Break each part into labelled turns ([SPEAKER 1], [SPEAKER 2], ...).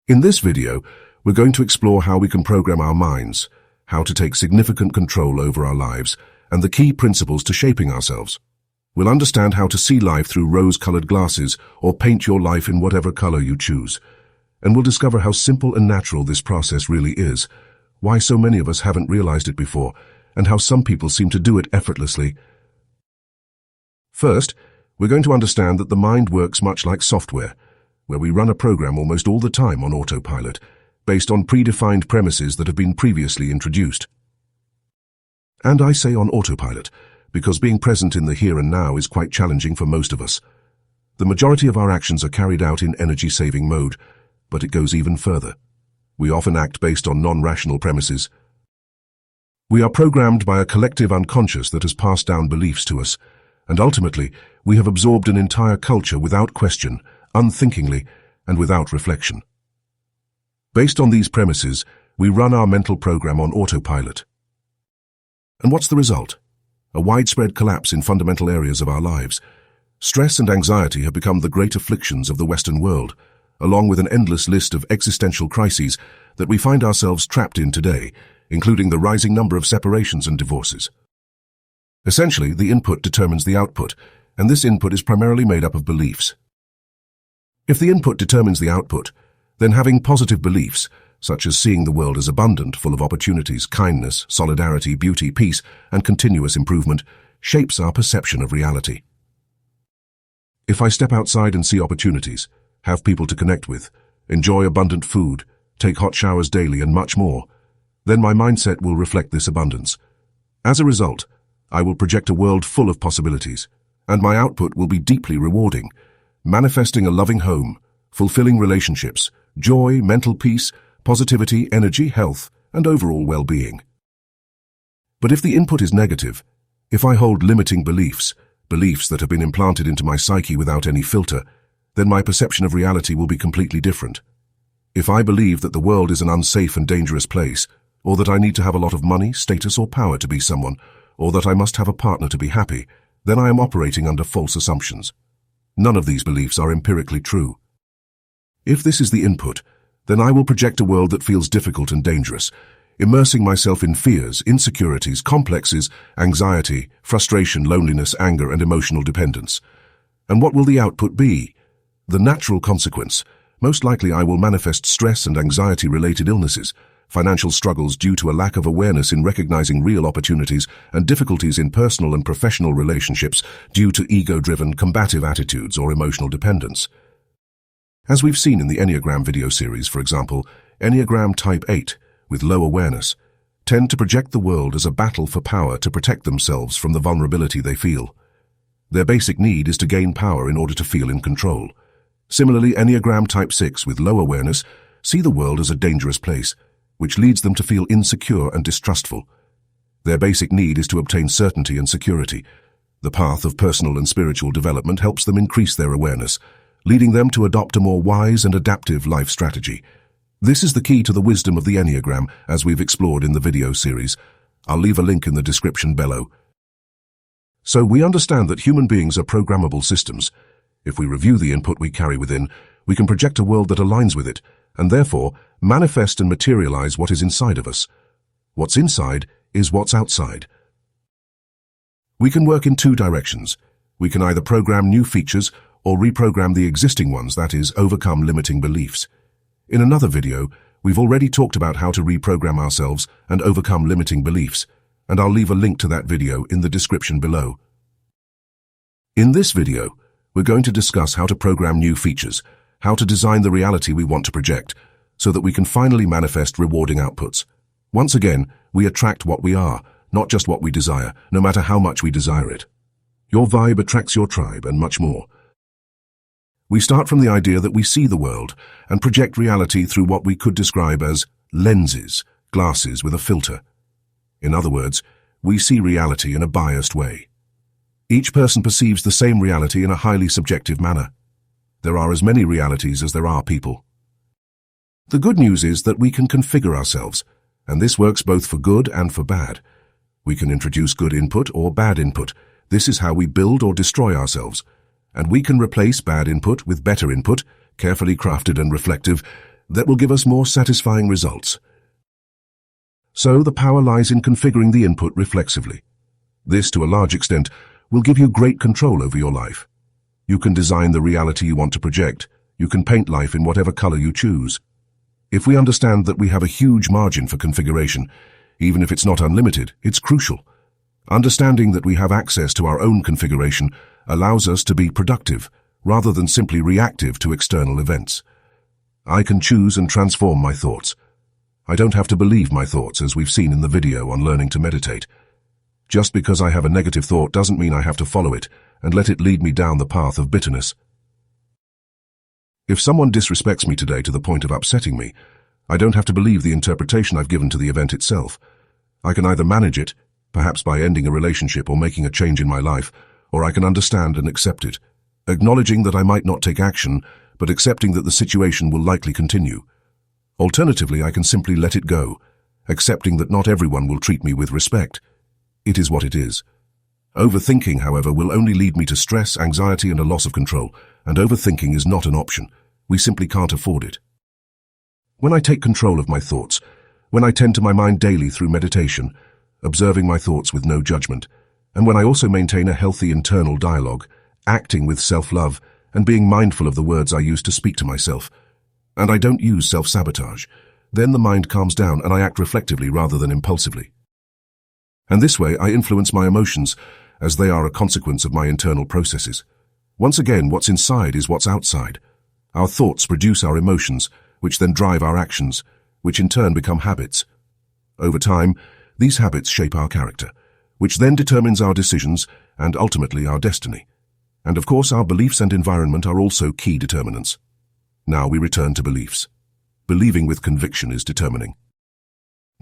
[SPEAKER 1] In this video, we're going to explore how we can program our minds, how to take significant control over our lives, and the key principles to shaping ourselves. We'll understand how to see life through rose-colored glasses or paint your life in whatever color you choose. And we'll discover how simple and natural this process really is, why so many of us haven't realized it before, and how some people seem to do it effortlessly. First, we're going to understand that the mind works much like software, where we run a program almost all the time on autopilot, based on predefined premises that have been previously introduced. And I say on autopilot, because being present in the here and now is quite challenging for most of us. The majority of our actions are carried out in energy-saving mode, but it goes even further. We often act based on non-rational premises. We are programmed by a collective unconscious that has passed down beliefs to us, and ultimately, we have absorbed an entire culture without question, unthinkingly, and without reflection. Based on these premises, we run our mental program on autopilot. And what's the result? A widespread collapse in fundamental areas of our lives. Stress and anxiety have become the great afflictions of the Western world, along with an endless list of existential crises that we find ourselves trapped in today, including the rising number of separations and divorces. Essentially, the input determines the output, and this input is primarily made up of beliefs. If the input determines the output, then having positive beliefs, such as seeing the world as abundant, full of opportunities, kindness, solidarity, beauty, peace, and continuous improvement, shapes our perception of reality. If I step outside and see opportunities, have people to connect with, enjoy abundant food, take hot showers daily, and much more, then my mindset will reflect this abundance. As a result, I will project a world full of possibilities, and my output will be deeply rewarding, manifesting a loving home, fulfilling relationships, joy, mental peace, positivity, energy, health, and overall well-being. But if the input is negative, if I hold limiting beliefs that have been implanted into my psyche without any filter, then my perception of reality will be completely different. If I believe that the world is an unsafe and dangerous place, or that I need to have a lot of money, status, or power to be someone, or that I must have a partner to be happy, then I am operating under false assumptions. None of these beliefs are empirically true. If this is the input, then I will project a world that feels difficult and dangerous, immersing myself in fears, insecurities, complexes, anxiety, frustration, loneliness, anger, and emotional dependence. And what will the output be? The natural consequence. Most likely I will manifest stress and anxiety-related illnesses, financial struggles due to a lack of awareness in recognizing real opportunities, and difficulties in personal and professional relationships due to ego-driven, combative attitudes or emotional dependence. As we've seen in the Enneagram video series, for example, Enneagram Type 8, with low awareness, tend to project the world as a battle for power to protect themselves from the vulnerability they feel. Their basic need is to gain power in order to feel in control. Similarly, Enneagram Type 6, with low awareness, see the world as a dangerous place, which leads them to feel insecure and distrustful. Their basic need is to obtain certainty and security. The path of personal and spiritual development helps them increase their awareness, leading them to adopt a more wise and adaptive life strategy. This is the key to the wisdom of the Enneagram, as we've explored in the video series. I'll leave a link in the description below. So we understand that human beings are programmable systems. If we review the input we carry within, we can project a world that aligns with it, and therefore manifest and materialize what is inside of us. What's inside is what's outside. We can work in two directions. We can either program new features or reprogram the existing ones, that is, overcome limiting beliefs. In another video, we've already talked about how to reprogram ourselves and overcome limiting beliefs, and I'll leave a link to that video in the description below. In this video, we're going to discuss how to program new features, how to design the reality we want to project, so that we can finally manifest rewarding outputs. Once again, we attract what we are, not just what we desire, no matter how much we desire it. Your vibe attracts your tribe, and much more. We start from the idea that we see the world and project reality through what we could describe as lenses, glasses with a filter. In other words, we see reality in a biased way. Each person perceives the same reality in a highly subjective manner. There are as many realities as there are people. The good news is that we can configure ourselves, and this works both for good and for bad. We can introduce good input or bad input. This is how we build or destroy ourselves. And we can replace bad input with better input, carefully crafted and reflective. that will give us more satisfying results. So the power lies in configuring the input reflexively. This, to a large extent, will give you great control over your life. You can design the reality you want to project. You can paint life in whatever color you choose. If we understand that we have a huge margin for configuration, even if it's not unlimited, it's crucial. Understanding that we have access to our own configuration allows us to be productive, rather than simply reactive to external events. I can choose and transform my thoughts. I don't have to believe my thoughts, as we've seen in the video on learning to meditate. Just because I have a negative thought doesn't mean I have to follow it and let it lead me down the path of bitterness. If someone disrespects me today to the point of upsetting me, I don't have to believe the interpretation I've given to the event itself. I can either manage it, perhaps by ending a relationship or making a change in my life, or I can understand and accept it, acknowledging that I might not take action, but accepting that the situation will likely continue. Alternatively, I can simply let it go, accepting that not everyone will treat me with respect. It is what it is. Overthinking, however, will only lead me to stress, anxiety, and a loss of control, and overthinking is not an option. We simply can't afford it. When I take control of my thoughts, when I tend to my mind daily through meditation, observing my thoughts with no judgment, and when I also maintain a healthy internal dialogue, acting with self-love, and being mindful of the words I use to speak to myself, and I don't use self-sabotage, then the mind calms down and I act reflectively rather than impulsively. And this way I influence my emotions, as they are a consequence of my internal processes. Once again, what's inside is what's outside. Our thoughts produce our emotions, which then drive our actions, which in turn become habits. Over time, these habits shape our character, which then determines our decisions and ultimately our destiny. And of course, our beliefs and environment are also key determinants. Now we return to beliefs. Believing with conviction is determining.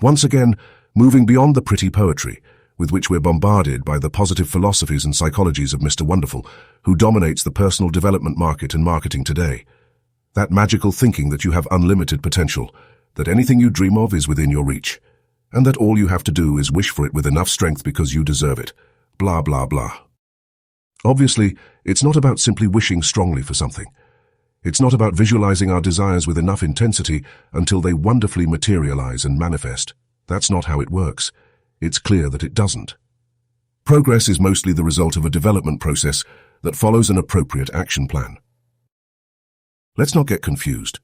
[SPEAKER 1] Once again, moving beyond the pretty poetry, with which we're bombarded by the positive philosophies and psychologies of Mr. Wonderful, who dominates the personal development market and marketing today. That magical thinking that you have unlimited potential, that anything you dream of is within your reach, and that all you have to do is wish for it with enough strength because you deserve it. Blah, blah, blah. Obviously, it's not about simply wishing strongly for something. It's not about visualizing our desires with enough intensity until they wonderfully materialize and manifest. That's not how it works. It's clear that it doesn't. Progress is mostly the result of a development process that follows an appropriate action plan. Let's not get confused.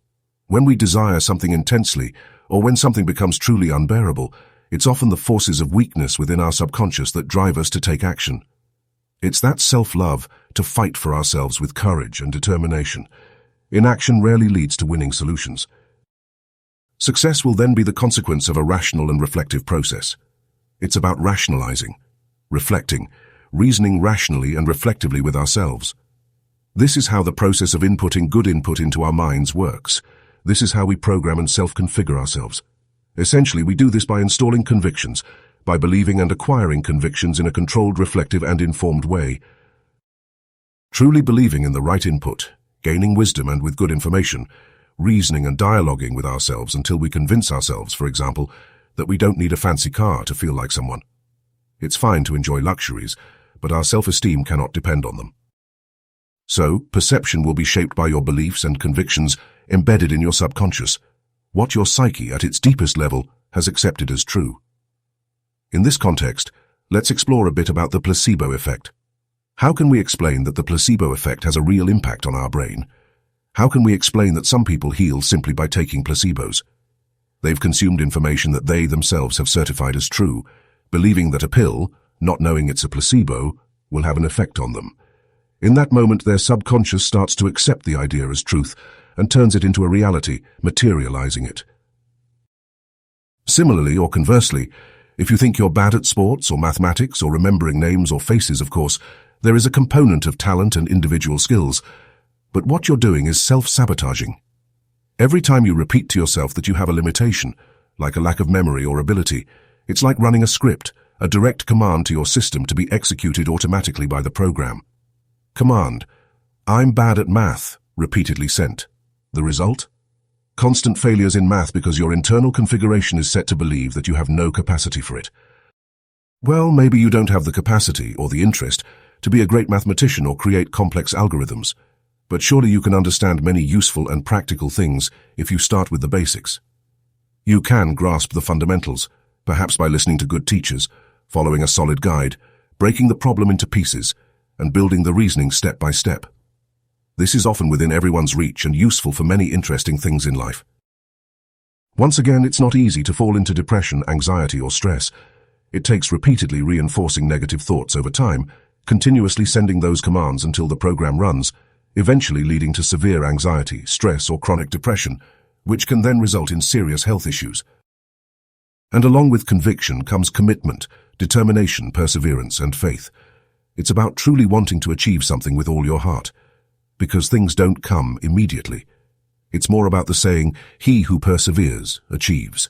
[SPEAKER 1] When we desire something intensely, or when something becomes truly unbearable, it's often the forces of weakness within our subconscious that drive us to take action. It's that self-love to fight for ourselves with courage and determination. Inaction rarely leads to winning solutions. Success will then be the consequence of a rational and reflective process. It's about rationalizing, reflecting, reasoning rationally and reflectively with ourselves. This is how the process of inputting good input into our minds works. This is how we program and self-configure ourselves. Essentially, we do this by installing convictions, by believing and acquiring convictions in a controlled, reflective, and informed way. Truly believing in the right input, gaining wisdom and with good information, reasoning and dialoguing with ourselves until we convince ourselves, for example, that we don't need a fancy car to feel like someone. It's fine to enjoy luxuries, but our self-esteem cannot depend on them. So, perception will be shaped by your beliefs and convictions embedded in your subconscious, what your psyche at its deepest level has accepted as true. In this context, let's explore a bit about the placebo effect. How can we explain that the placebo effect has a real impact on our brain? How can we explain that some people heal simply by taking placebos? They've consumed information that they themselves have certified as true, believing that a pill, not knowing it's a placebo, will have an effect on them. In that moment, their subconscious starts to accept the idea as truth and turns it into a reality, materializing it. Similarly, or conversely, if you think you're bad at sports or mathematics or remembering names or faces, of course, there is a component of talent and individual skills, but what you're doing is self-sabotaging. Every time you repeat to yourself that you have a limitation, like a lack of memory or ability, it's like running a script, a direct command to your system to be executed automatically by the program. Command: I'm bad at math, repeatedly sent. The result? Constant failures in math because your internal configuration is set to believe that you have no capacity for it. Well, maybe you don't have the capacity or the interest to be a great mathematician or create complex algorithms. But surely you can understand many useful and practical things if you start with the basics. You can grasp the fundamentals, perhaps by listening to good teachers, following a solid guide, breaking the problem into pieces, and building the reasoning step by step. This is often within everyone's reach and useful for many interesting things in life. Once again, it's not easy to fall into depression, anxiety, or stress. It takes repeatedly reinforcing negative thoughts over time, continuously sending those commands until the program runs, eventually leading to severe anxiety, stress, or chronic depression, which can then result in serious health issues. And along with conviction comes commitment, determination, perseverance, and faith. It's about truly wanting to achieve something with all your heart, because things don't come immediately. It's more about the saying, "He who perseveres, achieves."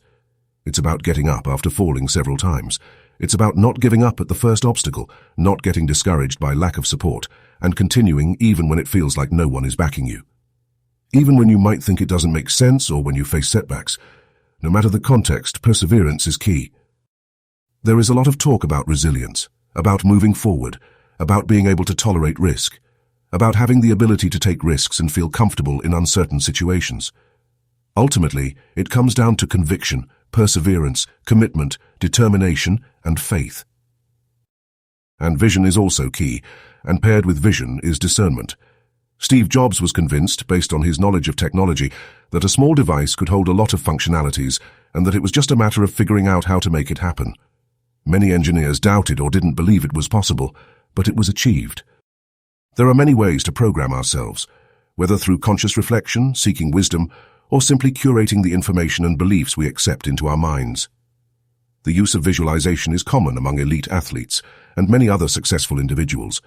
[SPEAKER 1] It's about getting up after falling several times. It's about not giving up at the first obstacle, not getting discouraged by lack of support, and continuing even when it feels like no one is backing you. Even when you might think it doesn't make sense or when you face setbacks, no matter the context, perseverance is key. There is a lot of talk about resilience, about moving forward, about being able to tolerate risk, about having the ability to take risks and feel comfortable in uncertain situations. Ultimately, it comes down to conviction, perseverance, commitment, determination, and faith. And vision is also key, and paired with vision is discernment. Steve Jobs was convinced, based on his knowledge of technology, that a small device could hold a lot of functionalities and that it was just a matter of figuring out how to make it happen. Many engineers doubted or didn't believe it was possible, but it was achieved. There are many ways to program ourselves, whether through conscious reflection, seeking wisdom, or simply curating the information and beliefs we accept into our minds. The use of visualization is common among elite athletes and many other successful individuals.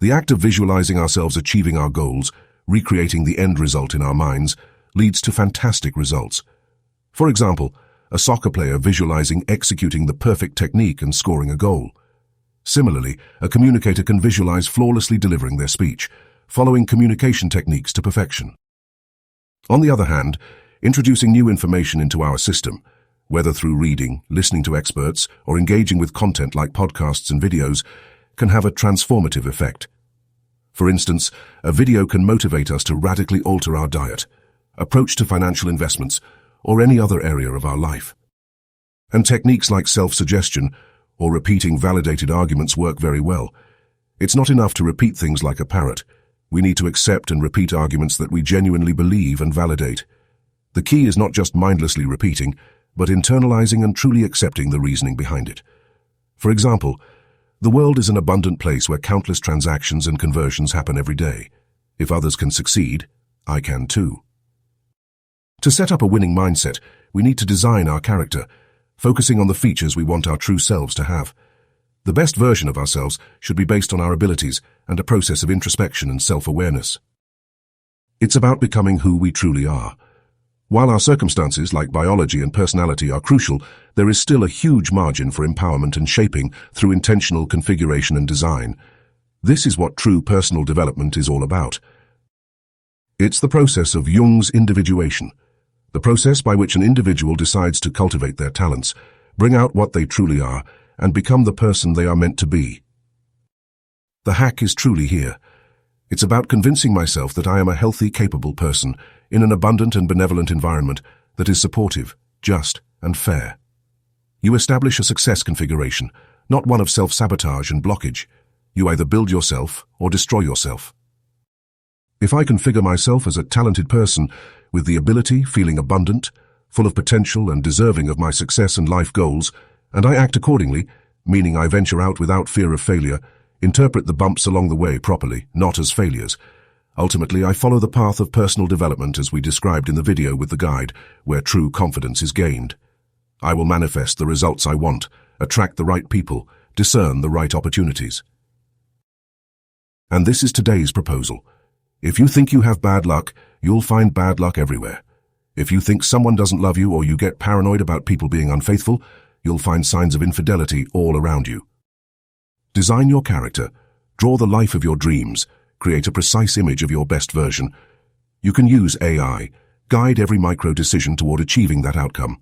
[SPEAKER 1] The act of visualizing ourselves achieving our goals, recreating the end result in our minds, leads to fantastic results. For example, a soccer player visualizing executing the perfect technique and scoring a goal. Similarly, a communicator can visualize flawlessly delivering their speech, following communication techniques to perfection. On the other hand, introducing new information into our system, whether through reading, listening to experts, or engaging with content like podcasts and videos, can have a transformative effect. For instance, a video can motivate us to radically alter our diet, approach to financial investments, or any other area of our life. And techniques like self-suggestion or repeating validated arguments work very well. It's not enough to repeat things like a parrot. We need to accept and repeat arguments that we genuinely believe and validate. The key is not just mindlessly repeating, but internalizing and truly accepting the reasoning behind it. For example, the world is an abundant place where countless transactions and conversions happen every day. If others can succeed, I can too. To set up a winning mindset, we need to design our character, focusing on the features we want our true selves to have. The best version of ourselves should be based on our abilities and a process of introspection and self-awareness. It's about becoming who we truly are. While our circumstances, like biology and personality, are crucial, there is still a huge margin for empowerment and shaping through intentional configuration and design. This is what true personal development is all about. It's the process of Jung's individuation, the process by which an individual decides to cultivate their talents, bring out what they truly are, and become the person they are meant to be. The hack is truly here. It's about convincing myself that I am a healthy, capable person in an abundant and benevolent environment that is supportive, just, and fair. You establish a success configuration, not one of self-sabotage and blockage. You either build yourself or destroy yourself. If I configure myself as a talented person with the ability, feeling abundant, full of potential and deserving of my success and life goals, and I act accordingly, meaning I venture out without fear of failure, interpret the bumps along the way properly, not as failures. Ultimately, I follow the path of personal development as we described in the video with the guide, where true confidence is gained. I will manifest the results I want, attract the right people, discern the right opportunities. And this is today's proposal. If you think you have bad luck, you'll find bad luck everywhere. If you think someone doesn't love you or you get paranoid about people being unfaithful, you'll find signs of infidelity all around you. Design your character, draw the life of your dreams, create a precise image of your best version. You can use AI, guide every micro-decision toward achieving that outcome.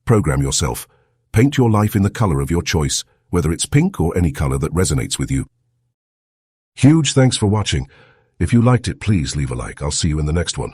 [SPEAKER 1] Program yourself, paint your life in the color of your choice, whether it's pink or any color that resonates with you. Huge thanks for watching. If you liked it, please leave a like. I'll see you in the next one.